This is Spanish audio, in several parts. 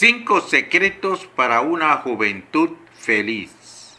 5 secretos para una juventud feliz.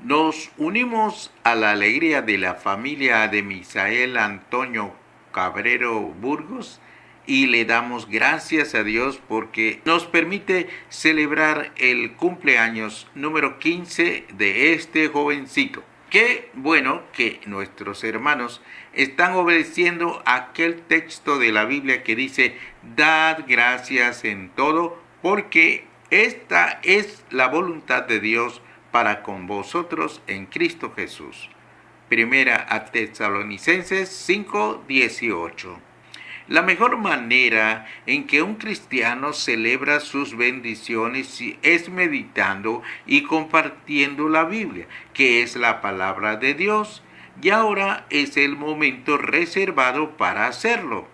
Nos unimos a la alegría de la familia de Misael Antonio Cabrero Burgos y le damos gracias a Dios porque nos permite celebrar el cumpleaños número 15 de este jovencito. Qué bueno que nuestros hermanos están obedeciendo aquel texto de la Biblia que dice: dad gracias en todo, porque esta es la voluntad de Dios para con vosotros en Cristo Jesús. Primera a Tesalonicenses 5:18. La mejor manera en que un cristiano celebra sus bendiciones es meditando y compartiendo la Biblia, que es la palabra de Dios, y ahora es el momento reservado para hacerlo.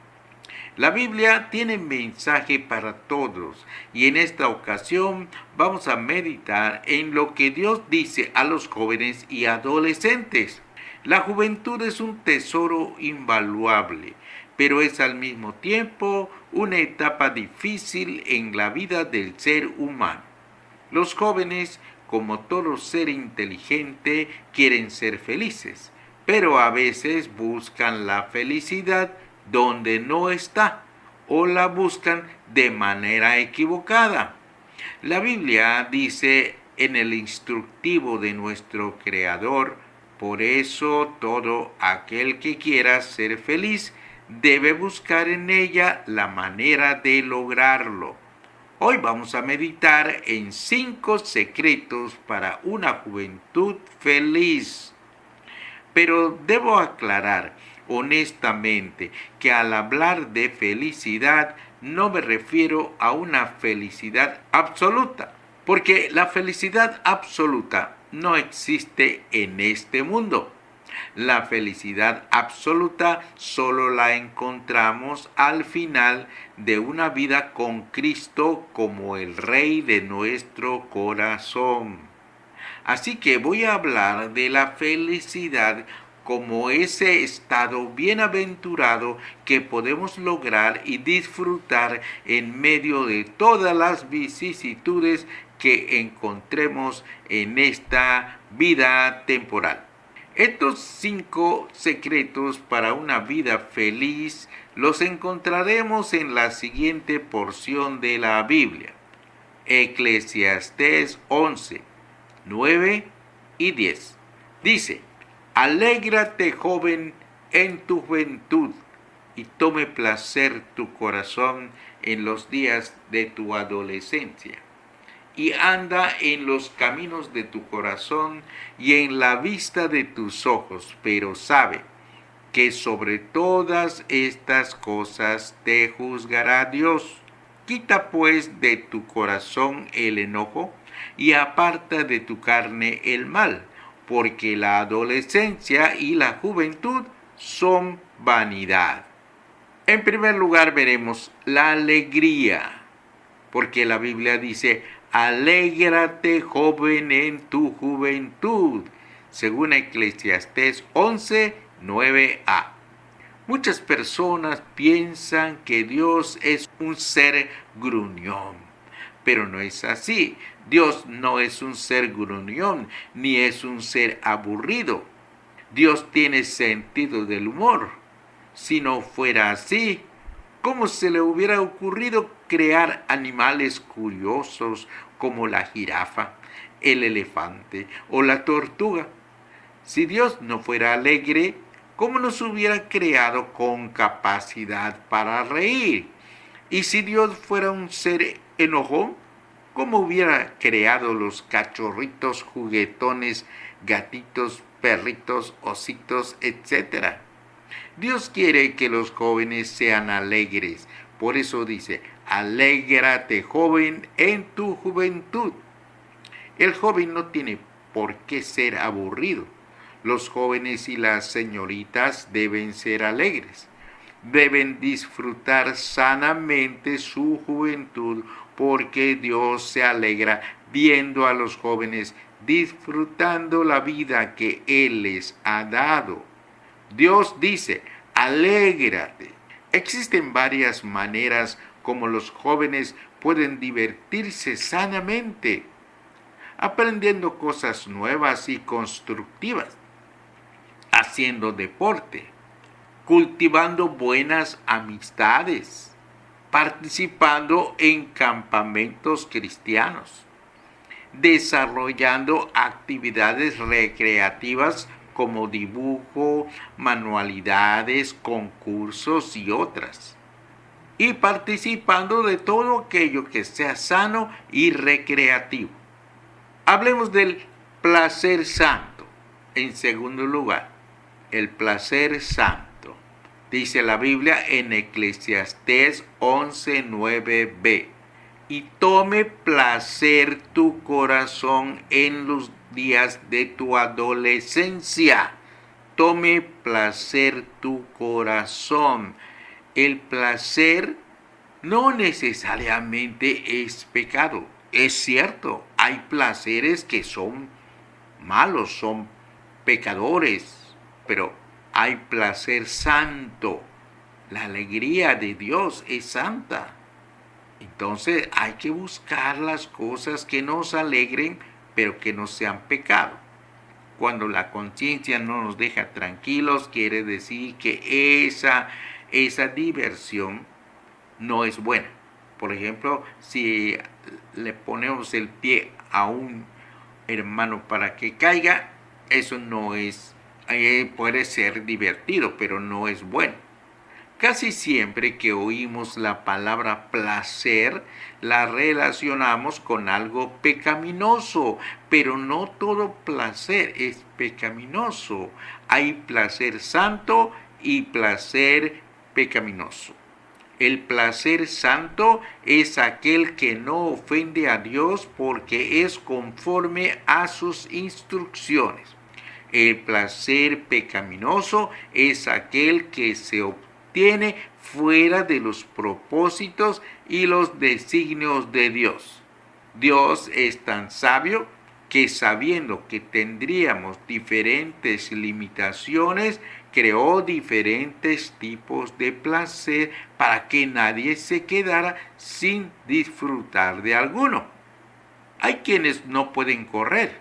La Biblia tiene mensaje para todos y en esta ocasión vamos a meditar en lo que Dios dice a los jóvenes y adolescentes. La juventud es un tesoro invaluable, pero es al mismo tiempo una etapa difícil en la vida del ser humano. Los jóvenes, como todo ser inteligente, quieren ser felices, pero a veces buscan la felicidad donde no está o la buscan de manera equivocada. La Biblia dice en el instructivo de nuestro Creador: por eso todo aquel que quiera ser feliz debe buscar en ella la manera de lograrlo. Hoy vamos a meditar en 5 secretos para una juventud feliz. Pero debo aclarar honestamente que al hablar de felicidad no me refiero a una felicidad absoluta, porque la felicidad absoluta no existe en este mundo. La felicidad absoluta solo la encontramos al final de una vida con Cristo como el Rey de nuestro corazón. Así que voy a hablar de la felicidad como ese estado bienaventurado que podemos lograr y disfrutar en medio de todas las vicisitudes que encontremos en esta vida temporal. Estos 5 secretos para una vida feliz los encontraremos en la siguiente porción de la Biblia. Eclesiastés 11, 9 y 10. Dice: alégrate, joven, en tu juventud, y tome placer tu corazón en los días de tu adolescencia. Y anda en los caminos de tu corazón y en la vista de tus ojos, pero sabe que sobre todas estas cosas te juzgará Dios. Quita pues de tu corazón el enojo y aparta de tu carne el mal, porque la adolescencia y la juventud son vanidad. En primer lugar veremos la alegría, porque la Biblia dice: alégrate, joven, en tu juventud, según Eclesiastés 11, 9a. Muchas personas piensan que Dios es un ser gruñón, pero no es así. Dios no es un ser gruñón, ni es un ser aburrido. Dios tiene sentido del humor. Si no fuera así, ¿cómo se le hubiera ocurrido crear animales curiosos como la jirafa, el elefante o la tortuga? Si Dios no fuera alegre, ¿cómo nos hubiera creado con capacidad para reír? Y si Dios fuera un ser enojón, ¿cómo hubiera creado los cachorritos juguetones, gatitos, perritos, ositos, etcétera? Dios quiere que los jóvenes sean alegres. Por eso dice: alégrate, joven, en tu juventud. El joven no tiene por qué ser aburrido. Los jóvenes y las señoritas deben ser alegres. Deben disfrutar sanamente su juventud, porque Dios se alegra viendo a los jóvenes disfrutando la vida que Él les ha dado. Dios dice: alégrate. Existen varias maneras como los jóvenes pueden divertirse sanamente, aprendiendo cosas nuevas y constructivas, haciendo deporte, cultivando buenas amistades, participando en campamentos cristianos, desarrollando actividades recreativas como dibujo, manualidades, concursos y otras, y participando de todo aquello que sea sano y recreativo. Hablemos del placer santo. En segundo lugar, el placer santo. Dice la Biblia en Eclesiastés 11:9b: y tome placer tu corazón en los días de tu adolescencia. Tome placer tu corazón. El placer no necesariamente es pecado. Es cierto, hay placeres que son malos, son pecadores, pero hay placer santo. La alegría de Dios es santa. Entonces hay que buscar las cosas que nos alegren, pero que no sean pecado. Cuando la conciencia no nos deja tranquilos, quiere decir que esa diversión no es buena. Por ejemplo, si le ponemos el pie a un hermano para que caiga, eso no es, puede ser divertido, pero no es bueno. Casi siempre que oímos la palabra placer, la relacionamos con algo pecaminoso, pero no todo placer es pecaminoso. Hay placer santo y placer pecaminoso. El placer santo es aquel que no ofende a Dios porque es conforme a sus instrucciones. El placer pecaminoso es aquel que se obtiene fuera de los propósitos y los designios de Dios. Dios es tan sabio que, sabiendo que tendríamos diferentes limitaciones, creó diferentes tipos de placer para que nadie se quedara sin disfrutar de alguno. Hay quienes no pueden correr,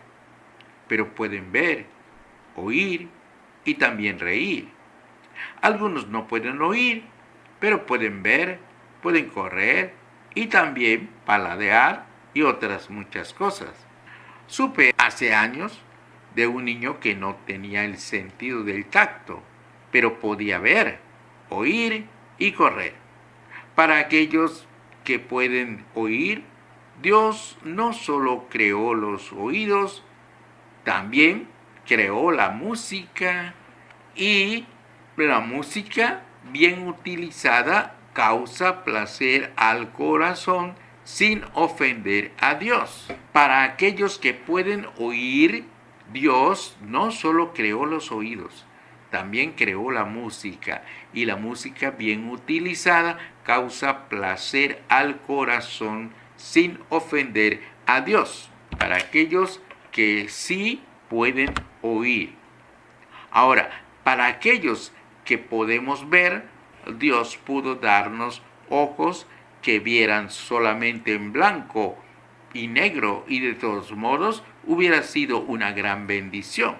pero pueden ver, oír y también reír. Algunos no pueden oír, pero pueden ver, pueden correr y también paladear y otras muchas cosas. Supe hace años de un niño que no tenía el sentido del tacto, pero podía ver, oír y correr. Para aquellos que pueden oír, Dios no solo creó los oídos, también creó la música, y la música bien utilizada causa placer al corazón sin ofender a Dios. Para aquellos que pueden oír, Dios no solo creó los oídos, también creó la música, y la música bien utilizada causa placer al corazón sin ofender a Dios. Para aquellos que sí pueden oír. Ahora, para aquellos que podemos ver, Dios pudo darnos ojos que vieran solamente en blanco y negro, y de todos modos hubiera sido una gran bendición.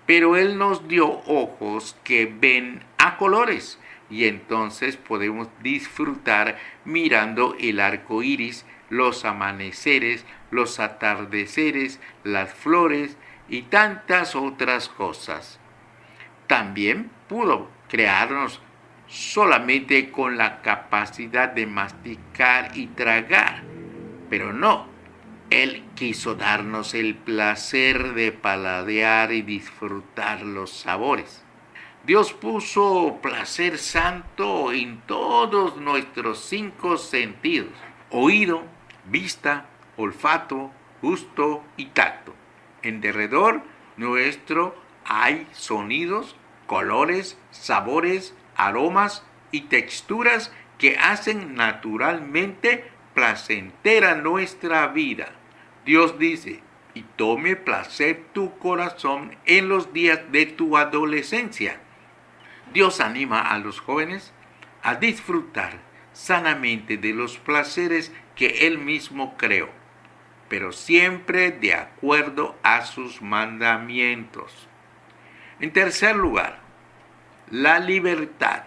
Pero Él nos dio ojos que ven a colores, y entonces podemos disfrutar mirando el arco iris, los amaneceres, los atardeceres, las flores y tantas otras cosas. También pudo crearnos solamente con la capacidad de masticar y tragar, pero no. Él quiso darnos el placer de paladear y disfrutar los sabores. Dios puso placer santo en todos nuestros 5 sentidos: oído, vista, olfato, gusto y tacto. En derredor nuestro hay sonidos, colores, sabores, aromas y texturas que hacen naturalmente placentera nuestra vida. Dios dice: y tome placer tu corazón en los días de tu adolescencia. Dios anima a los jóvenes a disfrutar sanamente de los placeres que Él mismo creó, pero siempre de acuerdo a sus mandamientos. En tercer lugar, la libertad.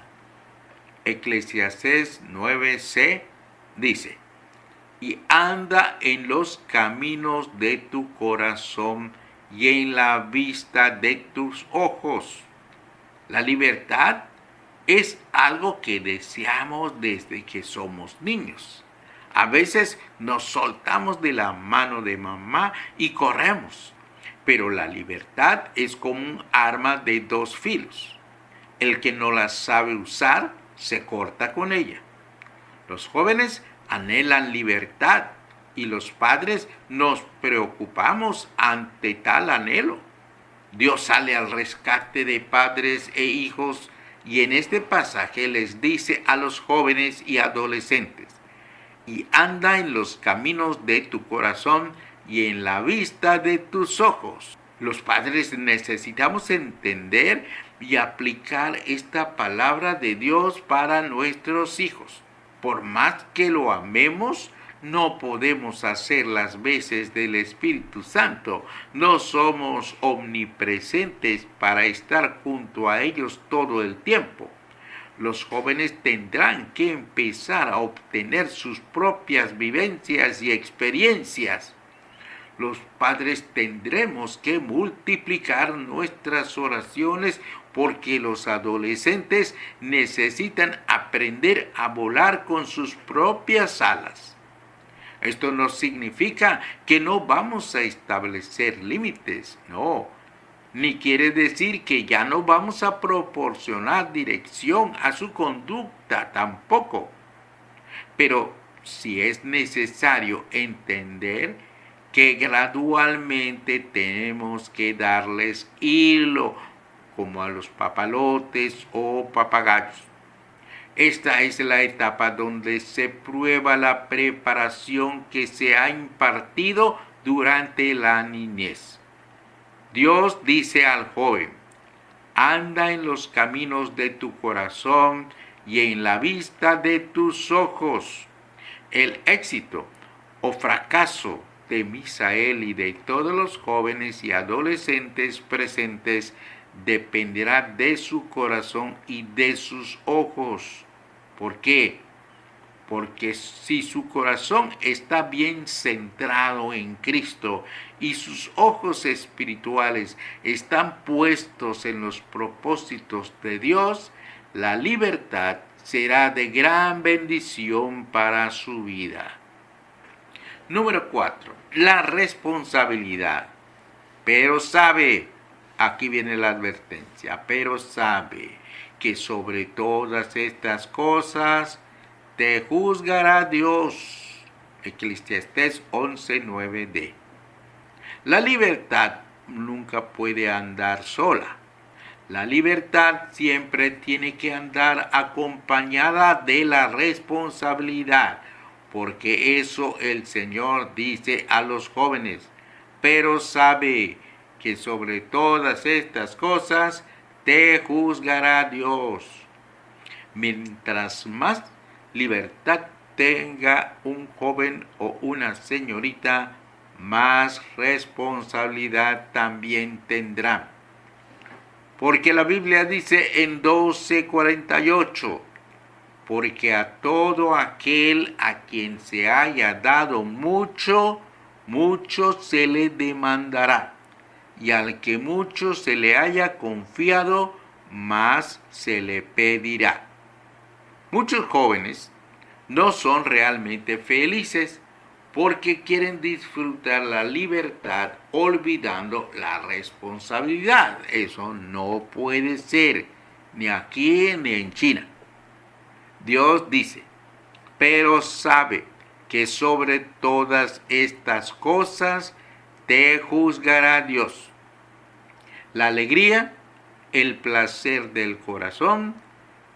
Eclesiastés 9:c dice: y anda en los caminos de tu corazón y en la vista de tus ojos. La libertad es algo que deseamos desde que somos niños. A veces nos soltamos de la mano de mamá y corremos, pero la libertad es como un arma de dos filos. El que no la sabe usar se corta con ella. Los jóvenes anhelan libertad y los padres nos preocupamos ante tal anhelo. Dios sale al rescate de padres e hijos y en este pasaje les dice a los jóvenes y adolescentes: y anda en los caminos de tu corazón y en la vista de tus ojos. Los padres necesitamos entender y aplicar esta palabra de Dios para nuestros hijos. Por más que lo amemos, no podemos hacer las veces del Espíritu Santo. No somos omnipresentes para estar junto a ellos todo el tiempo. Los jóvenes tendrán que empezar a obtener sus propias vivencias y experiencias. Los padres tendremos que multiplicar nuestras oraciones porque los adolescentes necesitan aprender a volar con sus propias alas. Esto no significa que no vamos a establecer límites, no. Ni quiere decir que ya no vamos a proporcionar dirección a su conducta tampoco. Pero si es necesario entender que gradualmente tenemos que darles hilo, como a los papalotes o papagayos. Esta es la etapa donde se prueba la preparación que se ha impartido durante la niñez. Dios dice al joven: anda en los caminos de tu corazón y en la vista de tus ojos. El éxito o fracaso de Misael y de todos los jóvenes y adolescentes presentes dependerá de su corazón y de sus ojos. ¿Por qué? Porque si su corazón está bien centrado en Cristo y sus ojos espirituales están puestos en los propósitos de Dios, la libertad será de gran bendición para su vida. Número 4. La responsabilidad. Pero sabe, aquí viene la advertencia, pero sabe que sobre todas estas cosas te juzgará Dios. Eclesiastés 11:9d. La libertad nunca puede andar sola. La libertad siempre tiene que andar acompañada de la responsabilidad, porque eso el Señor dice a los jóvenes. Pero sabe que sobre todas estas cosas te juzgará Dios. Mientras más libertad tenga un joven o una señorita, más responsabilidad también tendrá. Porque la Biblia dice en 12:48, porque a todo aquel a quien se haya dado mucho, mucho se le demandará, y al que mucho se le haya confiado, más se le pedirá. Muchos jóvenes no son realmente felices porque quieren disfrutar la libertad olvidando la responsabilidad. Eso no puede ser, ni aquí ni en China. Dios dice, pero sabe que sobre todas estas cosas te juzgará Dios. La alegría, el placer del corazón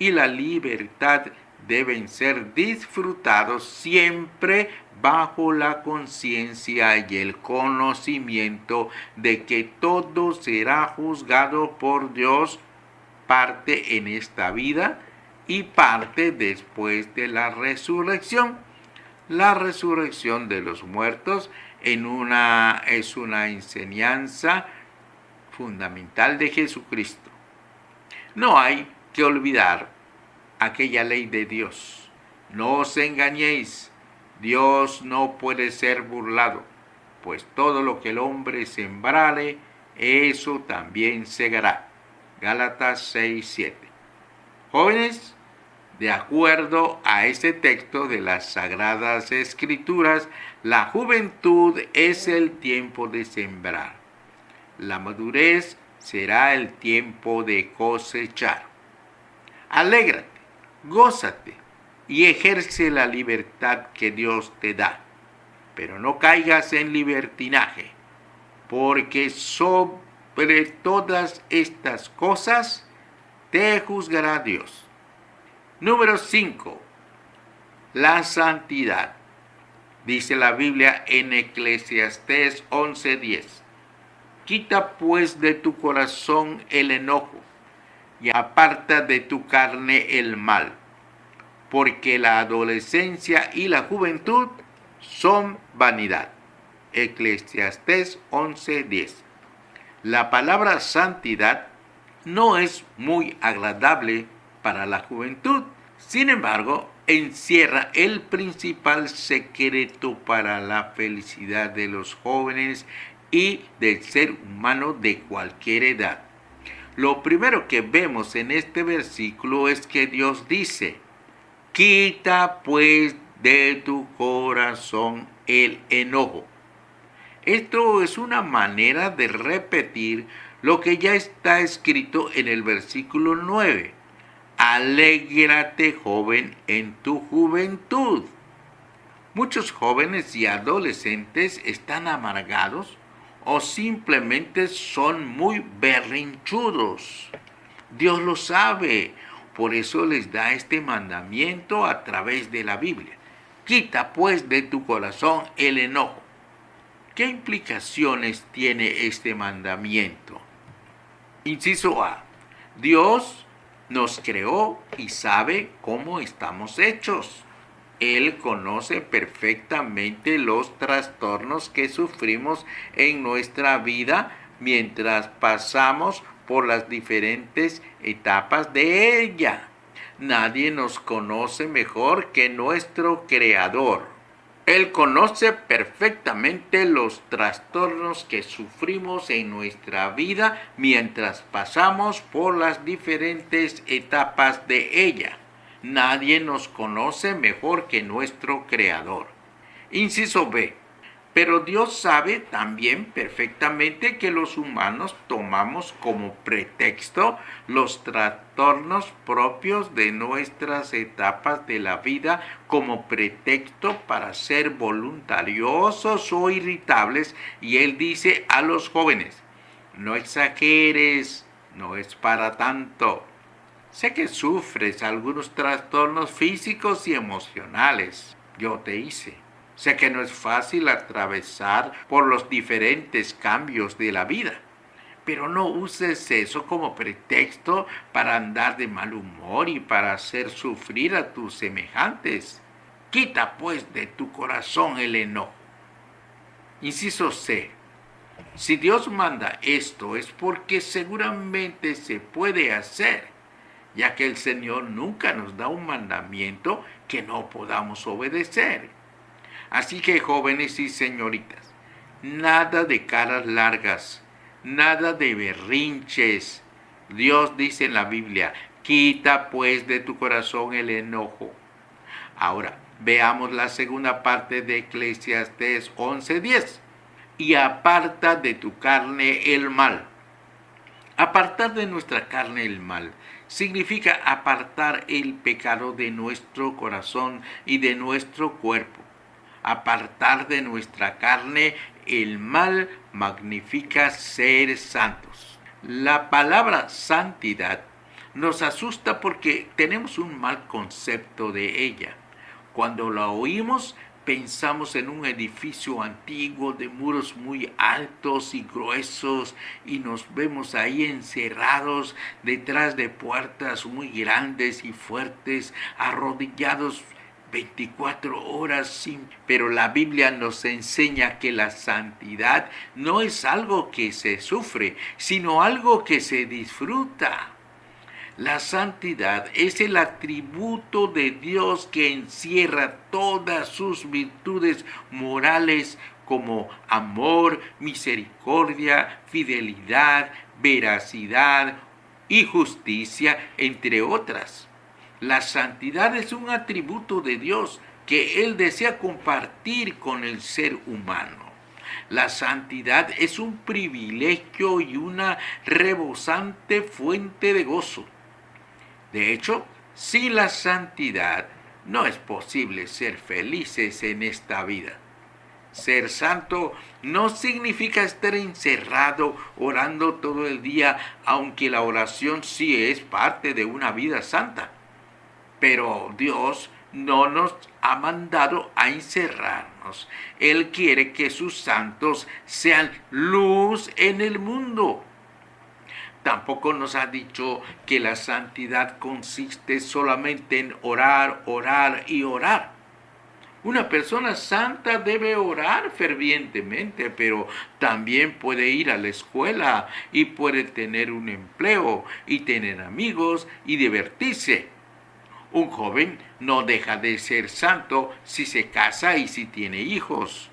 y la libertad deben ser disfrutados siempre bajo la conciencia y el conocimiento de que todo será juzgado por Dios, parte en esta vida y parte después de la resurrección. La resurrección de los muertos es una enseñanza fundamental de Jesucristo. No hay que olvidar aquella ley de Dios. No os engañéis, Dios no puede ser burlado, pues todo lo que el hombre sembrare, eso también segará. Gálatas 6:7. Jóvenes, de acuerdo a este texto de las Sagradas Escrituras, la juventud es el tiempo de sembrar. La madurez será el tiempo de cosechar. Alégrate, gózate y ejerce la libertad que Dios te da. Pero no caigas en libertinaje, porque sobre todas estas cosas te juzgará Dios. Número 5. La santidad. Dice la Biblia en Eclesiastés 11:10. Quita pues de tu corazón el enojo y aparta de tu carne el mal, porque la adolescencia y la juventud son vanidad. Eclesiastés 11:10. La palabra santidad no es muy agradable para la juventud. Sin embargo, encierra el principal secreto para la felicidad de los jóvenes y del ser humano de cualquier edad. Lo primero que vemos en este versículo es que Dios dice: quita pues de tu corazón el enojo. Esto es una manera de repetir lo que ya está escrito en el versículo 9. Alégrate, joven, en tu juventud. Muchos jóvenes y adolescentes están amargados o simplemente son muy berrinchudos. Dios lo sabe, por eso les da este mandamiento a través de la Biblia. Quita pues de tu corazón el enojo. ¿Qué implicaciones tiene este mandamiento? Inciso A. Dios nos creó y sabe cómo estamos hechos. Él conoce perfectamente los trastornos que sufrimos en nuestra vida mientras pasamos por las diferentes etapas de ella. Nadie nos conoce mejor que nuestro Creador. Él conoce perfectamente los trastornos que sufrimos en nuestra vida mientras pasamos por las diferentes etapas de ella. Nadie nos conoce mejor que nuestro Creador. Inciso B. Pero Dios sabe también perfectamente que los humanos tomamos como pretexto los trastornos propios de nuestras etapas de la vida como pretexto para ser voluntariosos o irritables. Y Él dice a los jóvenes: no exageres, no es para tanto. Sé que sufres algunos trastornos físicos y emocionales. Yo te hice. Sé que no es fácil atravesar por los diferentes cambios de la vida, pero no uses eso como pretexto para andar de mal humor y para hacer sufrir a tus semejantes. Quita pues de tu corazón el enojo. Inciso C. Si Dios manda esto es porque seguramente se puede hacer, ya que el Señor nunca nos da un mandamiento que no podamos obedecer. Así que, jóvenes y señoritas, nada de caras largas, nada de berrinches. Dios dice en la Biblia: quita pues de tu corazón el enojo. Ahora, veamos la segunda parte de Eclesiastés 11:10. Y aparta de tu carne el mal. Apartar de nuestra carne el mal significa apartar el pecado de nuestro corazón y de nuestro cuerpo. Apartar de nuestra carne el mal magnifica ser santos. La palabra santidad nos asusta porque tenemos un mal concepto de ella. Cuando la oímos, pensamos en un edificio antiguo de muros muy altos y gruesos y nos vemos ahí encerrados detrás de puertas muy grandes y fuertes, arrodillados 24 horas sin... Pero la Biblia nos enseña que la santidad no es algo que se sufre, sino algo que se disfruta. La santidad es el atributo de Dios que encierra todas sus virtudes morales como amor, misericordia, fidelidad, veracidad y justicia, entre otras. La santidad es un atributo de Dios que Él desea compartir con el ser humano. La santidad es un privilegio y una rebosante fuente de gozo. De hecho, sin la santidad no es posible ser felices en esta vida. Ser santo no significa estar encerrado orando todo el día, aunque la oración sí es parte de una vida santa. Pero Dios no nos ha mandado a encerrarnos. Él quiere que sus santos sean luz en el mundo. Tampoco nos ha dicho que la santidad consiste solamente en orar, orar y orar. Una persona santa debe orar fervientemente, pero también puede ir a la escuela y puede tener un empleo y tener amigos y divertirse. Un joven no deja de ser santo si se casa y si tiene hijos.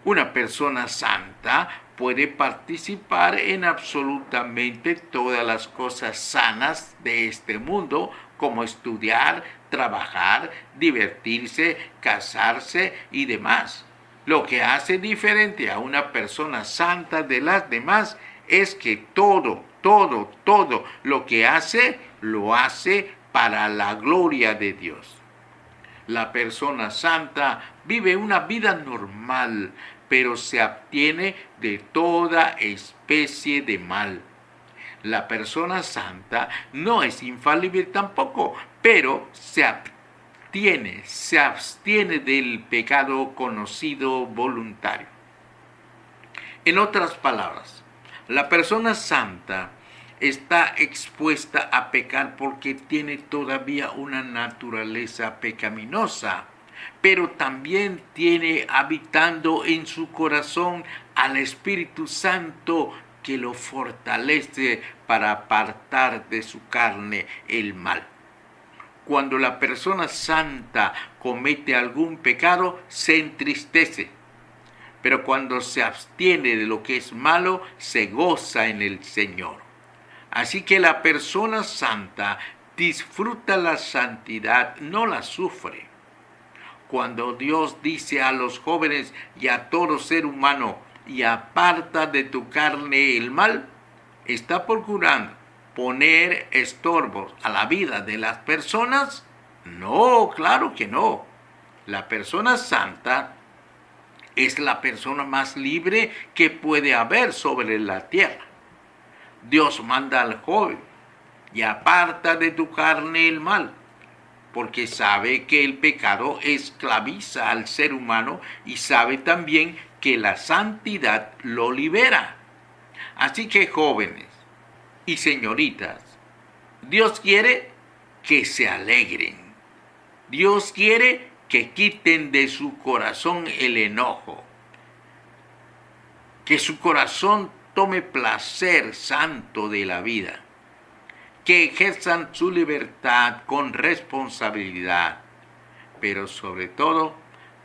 Una persona santa puede participar en absolutamente todas las cosas sanas de este mundo, como estudiar, trabajar, divertirse, casarse y demás. Lo que hace diferente a una persona santa de las demás es que todo lo que hace, lo hace para la gloria de Dios. La persona santa vive una vida normal, pero se abstiene de toda especie de mal. La persona santa no es infalible tampoco, pero se abstiene del pecado conocido voluntario. En otras palabras, la persona santa está expuesta a pecar porque tiene todavía una naturaleza pecaminosa, pero también tiene habitando en su corazón al Espíritu Santo que lo fortalece para apartar de su carne el mal. Cuando la persona santa comete algún pecado, se entristece, pero cuando se abstiene de lo que es malo, se goza en el Señor. Así que la persona santa disfruta la santidad, no la sufre. Cuando Dios dice a los jóvenes y a todo ser humano, y aparta de tu carne el mal, está procurando poner estorbos a la vida de las personas. No, claro que no. La persona santa es la persona más libre que puede haber sobre la tierra. Dios manda al joven y aparta de tu carne el mal, porque sabe que el pecado esclaviza al ser humano y sabe también que la santidad lo libera. Así que jóvenes y señoritas, Dios quiere que se alegren. Dios quiere que quiten de su corazón el enojo, que su corazón tome placer santo de la vida, que ejerzan su libertad con responsabilidad, pero sobre todo,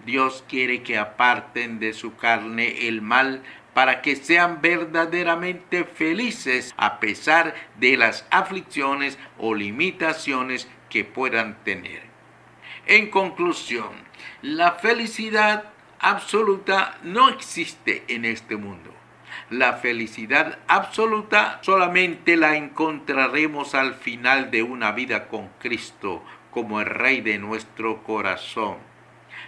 Dios quiere que aparten de su carne el mal para que sean verdaderamente felices a pesar de las aflicciones o limitaciones que puedan tener. En conclusión, la felicidad absoluta no existe en este mundo. La felicidad absoluta solamente la encontraremos al final de una vida con Cristo como el Rey de nuestro corazón.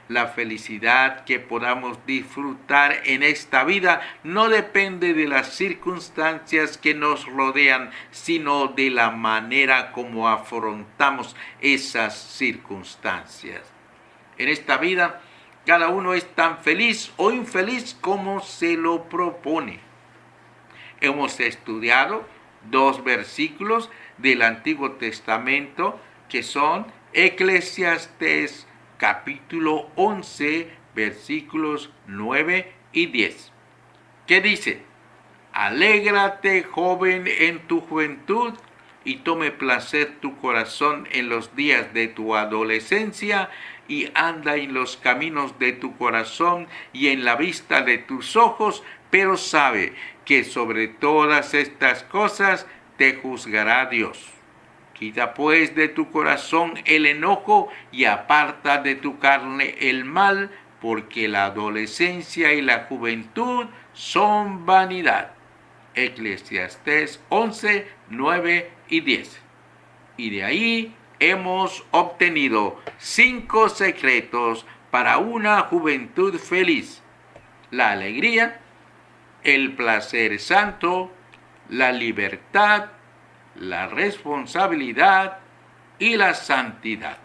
La felicidad que podamos disfrutar en esta vida no depende de las circunstancias que nos rodean, sino de la manera como afrontamos esas circunstancias. En esta vida Cada uno es tan feliz o infeliz como se lo propone. Hemos estudiado 2 versículos del Antiguo Testamento que son Eclesiastés capítulo 11, versículos 9 y 10. ¿Qué dice? Alégrate, joven, en tu juventud, y tome placer tu corazón en los días de tu adolescencia, y anda en los caminos de tu corazón y en la vista de tus ojos, pero sabe que sobre todas estas cosas te juzgará Dios. Quita pues de tu corazón el enojo y aparta de tu carne el mal, porque la adolescencia y la juventud son vanidad. Eclesiastés 11, 9 y 10. Y de ahí hemos obtenido 5 secretos para una juventud feliz: la alegría, el placer santo, la libertad, la responsabilidad y la santidad.